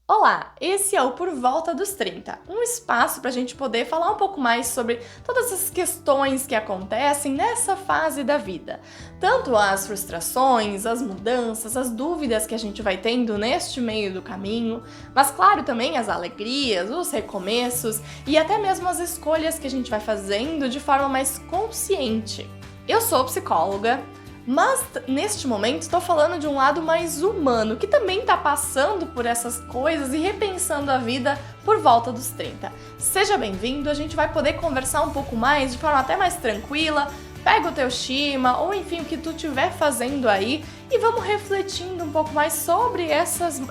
Olá, esse é o Por Volta dos 30, um espaço para a gente poder falar um pouco mais sobre todas as questões que acontecem nessa fase da vida. Tanto as frustrações, as mudanças, as dúvidas que a gente vai tendo neste meio do caminho, mas claro também as alegrias, os recomeços e até mesmo as escolhas que a gente vai fazendo de forma mais consciente. Eu sou psicóloga. Mas neste momento estou falando de um lado mais humano, que também está passando por essas coisas e repensando a vida por volta dos 30. Seja bem-vindo, a gente vai poder conversar um pouco mais, de forma até mais tranquila. Pega o teu shima, ou enfim, o que tu estiver fazendo aí, e vamos refletindo um pouco mais sobre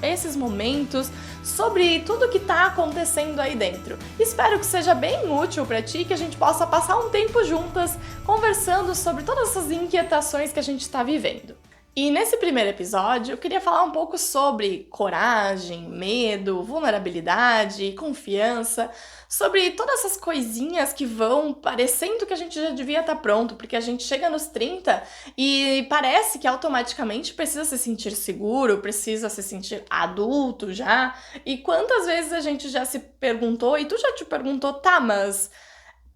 esses momentos, sobre tudo que tá acontecendo aí dentro. Espero que seja bem útil para ti, que a gente possa passar um tempo juntas, conversando sobre todas essas inquietações que a gente está vivendo. E nesse primeiro episódio, eu queria falar um pouco sobre coragem, medo, vulnerabilidade, confiança, sobre todas essas coisinhas que vão parecendo que a gente já devia estar pronto, porque a gente chega nos 30 e parece que automaticamente precisa se sentir seguro, precisa se sentir adulto já. E quantas vezes a gente já se perguntou, e tu já te perguntou, tá, mas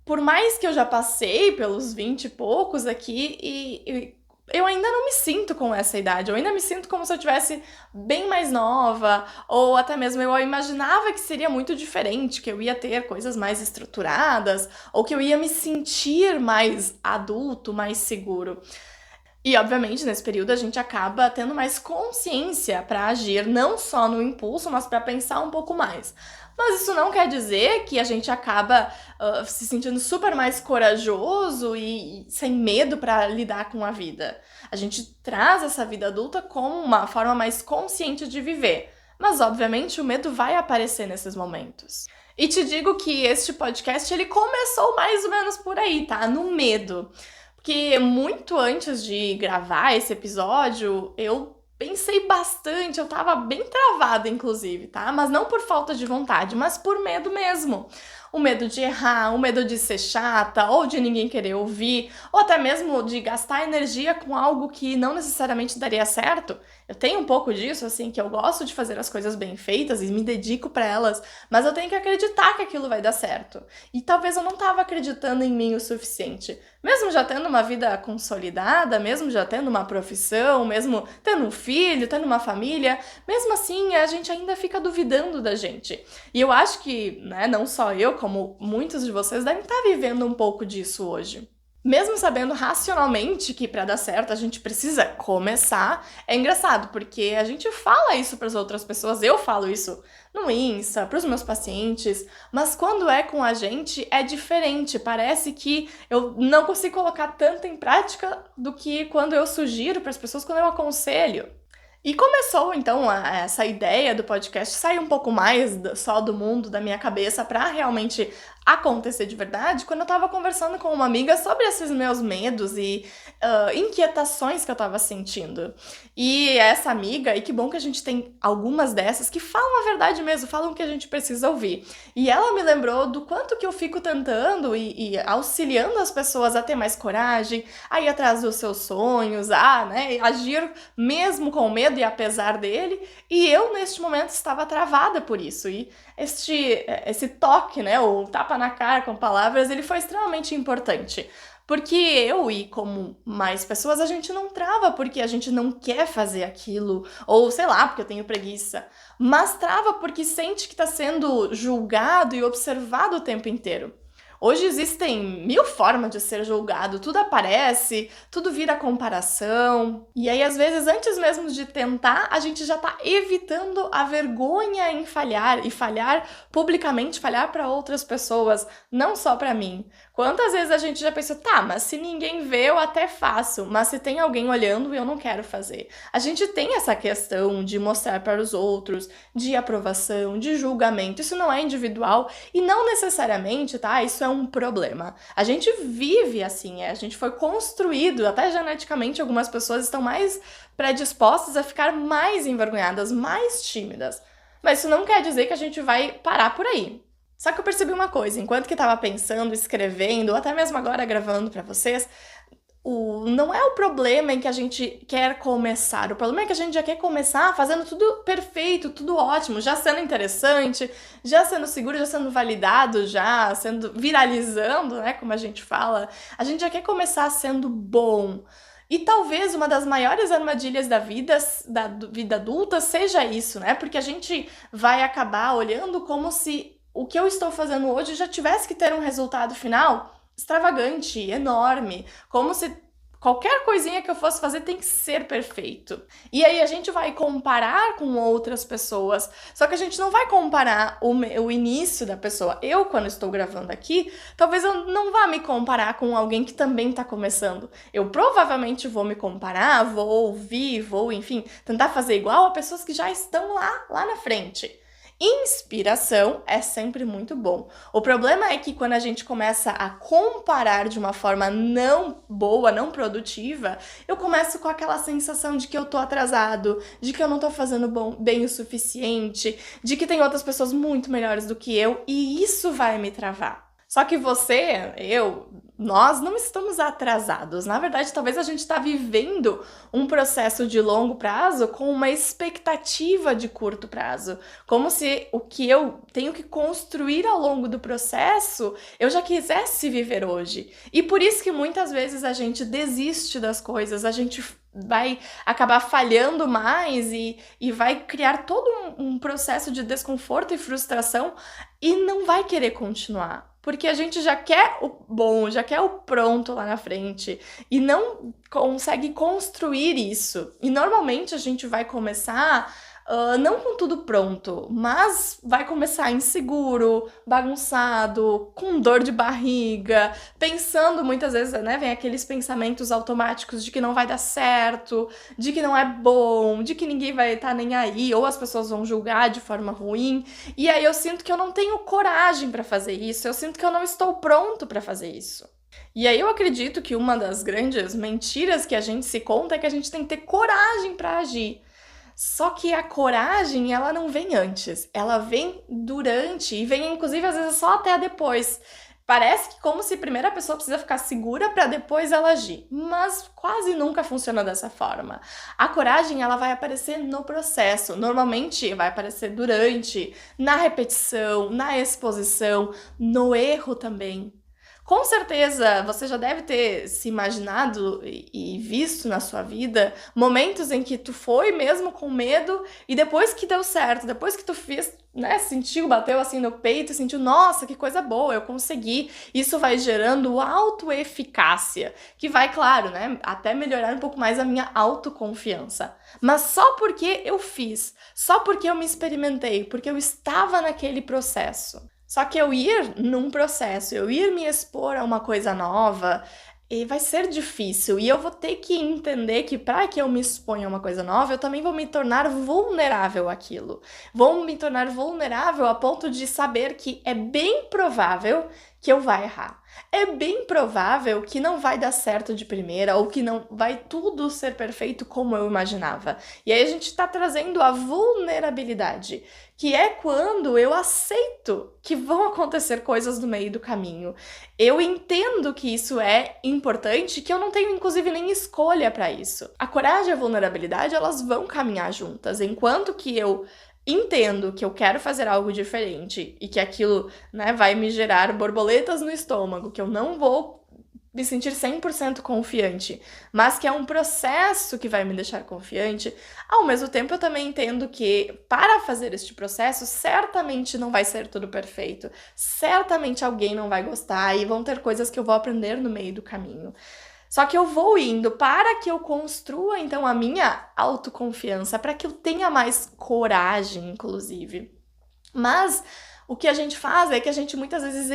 por mais que eu já passei pelos 20 e poucos aqui e eu ainda não me sinto com essa idade, eu ainda me sinto como se eu tivesse bem mais nova, ou até mesmo eu imaginava que seria muito diferente, que eu ia ter coisas mais estruturadas, ou que eu ia me sentir mais adulto, mais seguro. E, obviamente, nesse período a gente acaba tendo mais consciência para agir, não só no impulso, mas para pensar um pouco mais. Mas isso não quer dizer que a gente acaba se sentindo super mais corajoso e sem medo para lidar com a vida. A gente traz essa vida adulta como uma forma mais consciente de viver. Mas, obviamente, o medo vai aparecer nesses momentos. E te digo que este podcast ele começou mais ou menos por aí, tá? No medo. Porque muito antes de gravar esse episódio, eu pensei bastante, eu tava bem travada, inclusive, tá? Mas não por falta de vontade, mas por medo mesmo. O medo de errar, o medo de ser chata, ou de ninguém querer ouvir, ou até mesmo de gastar energia com algo que não necessariamente daria certo. Eu tenho um pouco disso, assim, que eu gosto de fazer as coisas bem feitas e me dedico pra elas, mas eu tenho que acreditar que aquilo vai dar certo. E talvez eu não tava acreditando em mim o suficiente. Mesmo já tendo uma vida consolidada, mesmo já tendo uma profissão, mesmo tendo um filho, tendo uma família, mesmo assim a gente ainda fica duvidando da gente. E eu acho que, né, não só eu, como muitos de vocês devem estar vivendo um pouco disso hoje. Mesmo sabendo racionalmente que para dar certo a gente precisa começar, é engraçado, porque a gente fala isso para as outras pessoas, eu falo isso no Insta, para os meus pacientes, mas quando é com a gente é diferente, parece que eu não consigo colocar tanto em prática do que quando eu sugiro para as pessoas, quando eu aconselho. E começou então essa ideia do podcast sair um pouco mais só do mundo da minha cabeça para realmente acontecer de verdade, quando eu tava conversando com uma amiga sobre esses meus medos e inquietações que eu tava sentindo. E essa amiga, e que bom que a gente tem algumas dessas que falam a verdade mesmo, falam o que a gente precisa ouvir. E ela me lembrou do quanto que eu fico tentando e auxiliando as pessoas a ter mais coragem, a ir atrás dos seus sonhos, né, agir mesmo com medo e apesar dele. E eu, neste momento, estava travada por isso. E esse toque, né, o tapa na cara com palavras, ele foi extremamente importante. Porque eu e como mais pessoas, a gente não trava porque a gente não quer fazer aquilo, ou sei lá, porque eu tenho preguiça, mas trava porque sente que está sendo julgado e observado o tempo inteiro. Hoje existem 1000 formas de ser julgado, tudo aparece, tudo vira comparação. E aí, às vezes, antes mesmo de tentar, a gente já tá evitando a vergonha em falhar e falhar publicamente, falhar para outras pessoas, não só para mim. Quantas vezes a gente já pensou, tá, mas se ninguém vê, eu até faço, mas se tem alguém olhando, eu não quero fazer. A gente tem essa questão de mostrar para os outros, de aprovação, de julgamento, isso não é individual e não necessariamente, tá, isso é um problema. A gente vive assim, a gente foi construído, até geneticamente algumas pessoas estão mais predispostas a ficar mais envergonhadas, mais tímidas. Mas isso não quer dizer que a gente vai parar por aí. Só que eu percebi uma coisa, enquanto que estava pensando, escrevendo, ou até mesmo agora gravando para vocês, não é o problema em que a gente quer começar, o problema é que a gente já quer começar fazendo tudo perfeito, tudo ótimo, já sendo interessante, já sendo seguro, já sendo validado, já sendo viralizando, né, como a gente fala. A gente já quer começar sendo bom. E talvez uma das maiores armadilhas da vida adulta seja isso, né? Porque a gente vai acabar olhando como se o que eu estou fazendo hoje já tivesse que ter um resultado final extravagante, enorme, como se qualquer coisinha que eu fosse fazer tem que ser perfeito. E aí a gente vai comparar com outras pessoas, só que a gente não vai comparar o início da pessoa. Eu, quando estou gravando aqui, talvez eu não vá me comparar com alguém que também está começando. Eu provavelmente vou me comparar, vou ouvir, enfim, tentar fazer igual a pessoas que já estão lá na frente. Inspiração é sempre muito bom. O problema é que quando a gente começa a comparar de uma forma não boa, não produtiva, eu começo com aquela sensação de que eu tô atrasado, de que eu não tô fazendo bem o suficiente, de que tem outras pessoas muito melhores do que eu, e isso vai me travar. Só que nós não estamos atrasados. Na verdade, talvez a gente está vivendo um processo de longo prazo com uma expectativa de curto prazo. Como se o que eu tenho que construir ao longo do processo, eu já quisesse viver hoje. E por isso que muitas vezes a gente desiste das coisas, a gente vai acabar falhando mais e vai criar todo um processo de desconforto e frustração e não vai querer continuar. Porque a gente já quer o bom, já quer o pronto lá na frente e não consegue construir isso. E normalmente a gente vai começar não com tudo pronto, mas vai começar inseguro, bagunçado, com dor de barriga, pensando muitas vezes, né, vem aqueles pensamentos automáticos de que não vai dar certo, de que não é bom, de que ninguém vai estar nem aí, ou as pessoas vão julgar de forma ruim. E aí eu sinto que eu não tenho coragem para fazer isso, eu sinto que eu não estou pronto para fazer isso. E aí eu acredito que uma das grandes mentiras que a gente se conta é que a gente tem que ter coragem para agir. Só que a coragem, ela não vem antes, ela vem durante e vem inclusive às vezes só até depois. Parece que como se primeiro a pessoa precisa ficar segura para depois ela agir, mas quase nunca funciona dessa forma. A coragem, ela vai aparecer no processo, normalmente vai aparecer durante, na repetição, na exposição, no erro também. Com certeza, você já deve ter se imaginado e visto na sua vida momentos em que tu foi mesmo com medo e depois que deu certo, depois que tu fez, né, sentiu, bateu assim no peito e sentiu, nossa, que coisa boa, eu consegui. Isso vai gerando autoeficácia, que vai, claro, né, até melhorar um pouco mais a minha autoconfiança. Mas só porque eu fiz, só porque eu me experimentei, porque eu estava naquele processo. Só que eu ir num processo, eu ir me expor a uma coisa nova, e vai ser difícil. E eu vou ter que entender que para que eu me exponha a uma coisa nova, eu também vou me tornar vulnerável àquilo. Vou me tornar vulnerável a ponto de saber que é bem provável que eu vá errar. É bem provável que não vai dar certo de primeira ou que não vai tudo ser perfeito como eu imaginava. E aí a gente está trazendo a vulnerabilidade, que é quando eu aceito que vão acontecer coisas no meio do caminho. Eu entendo que isso é importante, que eu não tenho inclusive nem escolha para isso. A coragem e a vulnerabilidade, elas vão caminhar juntas, enquanto que eu entendo que eu quero fazer algo diferente e que aquilo, né, vai me gerar borboletas no estômago, que eu não vou me sentir 100% confiante, mas que é um processo que vai me deixar confiante, ao mesmo tempo eu também entendo que para fazer este processo, certamente não vai ser tudo perfeito, certamente alguém não vai gostar e vão ter coisas que eu vou aprender no meio do caminho. Só que eu vou indo para que eu construa, então, a minha autoconfiança, para que eu tenha mais coragem, inclusive. Mas o que a gente faz é que a gente muitas vezes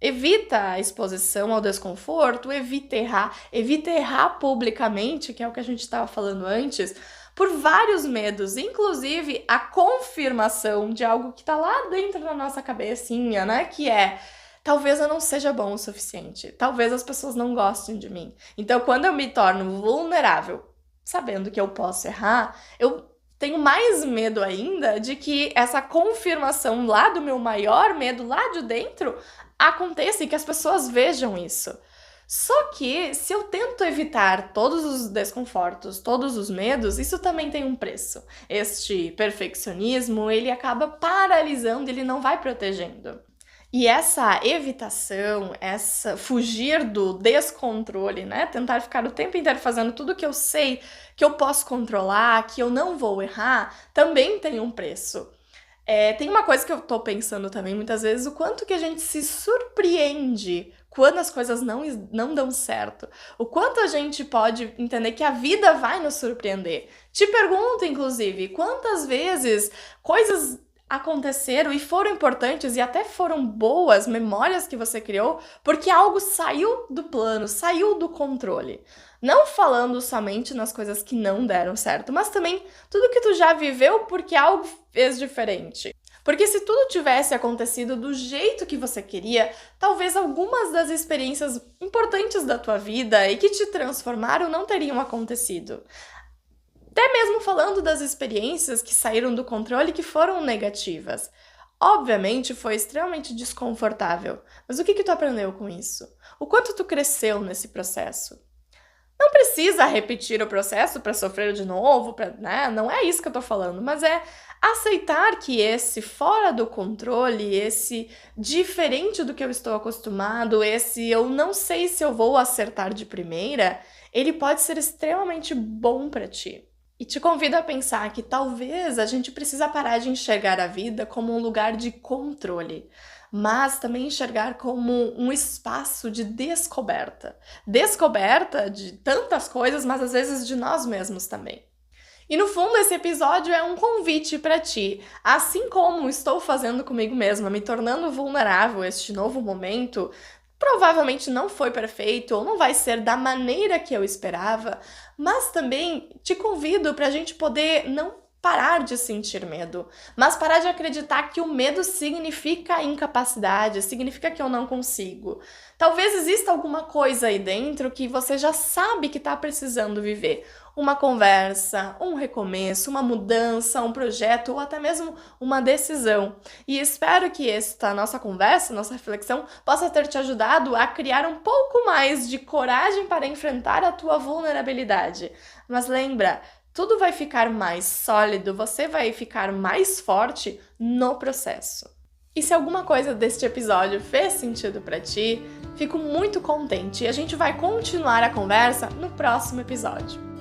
evita a exposição ao desconforto, evita errar publicamente, que é o que a gente estava falando antes, por vários medos, inclusive a confirmação de algo que está lá dentro da nossa cabecinha, né? Que é: talvez eu não seja bom o suficiente, talvez as pessoas não gostem de mim. Então, quando eu me torno vulnerável, sabendo que eu posso errar, eu tenho mais medo ainda de que essa confirmação lá do meu maior medo, lá de dentro, aconteça e que as pessoas vejam isso. Só que se eu tento evitar todos os desconfortos, todos os medos, isso também tem um preço. Este perfeccionismo, ele acaba paralisando, ele não vai protegendo. E essa evitação, essa fugir do descontrole, né? Tentar ficar o tempo inteiro fazendo tudo que eu sei que eu posso controlar, que eu não vou errar, também tem um preço. Tem uma coisa que eu tô pensando também muitas vezes, o quanto que a gente se surpreende quando as coisas não dão certo. O quanto a gente pode entender que a vida vai nos surpreender. Te pergunto, inclusive, quantas vezes coisas aconteceram e foram importantes e até foram boas memórias que você criou porque algo saiu do plano, saiu do controle. Não falando somente nas coisas que não deram certo, mas também tudo que tu já viveu porque algo fez diferente. Porque se tudo tivesse acontecido do jeito que você queria, talvez algumas das experiências importantes da tua vida e que te transformaram não teriam acontecido. Até mesmo falando das experiências que saíram do controle e que foram negativas. Obviamente foi extremamente desconfortável, mas o que tu aprendeu com isso? O quanto tu cresceu nesse processo? Não precisa repetir o processo para sofrer de novo, né? Não é isso que eu tô falando, mas é aceitar que esse fora do controle, esse diferente do que eu estou acostumado, esse eu não sei se eu vou acertar de primeira, ele pode ser extremamente bom para ti. E te convido a pensar que talvez a gente precisa parar de enxergar a vida como um lugar de controle, mas também enxergar como um espaço de descoberta. Descoberta de tantas coisas, mas às vezes de nós mesmos também. E no fundo, esse episódio é um convite para ti. Assim como estou fazendo comigo mesma, me tornando vulnerável a este novo momento, provavelmente não foi perfeito ou não vai ser da maneira que eu esperava, mas também te convido para a gente poder não parar de sentir medo, mas parar de acreditar que o medo significa incapacidade, significa que eu não consigo. Talvez exista alguma coisa aí dentro que você já sabe que está precisando viver. Uma conversa, um recomeço, uma mudança, um projeto ou até mesmo uma decisão. E espero que esta nossa conversa, nossa reflexão, possa ter te ajudado a criar um pouco mais de coragem para enfrentar a tua vulnerabilidade. Mas lembra, tudo vai ficar mais sólido, você vai ficar mais forte no processo. E se alguma coisa deste episódio fez sentido para ti, fico muito contente e a gente vai continuar a conversa no próximo episódio.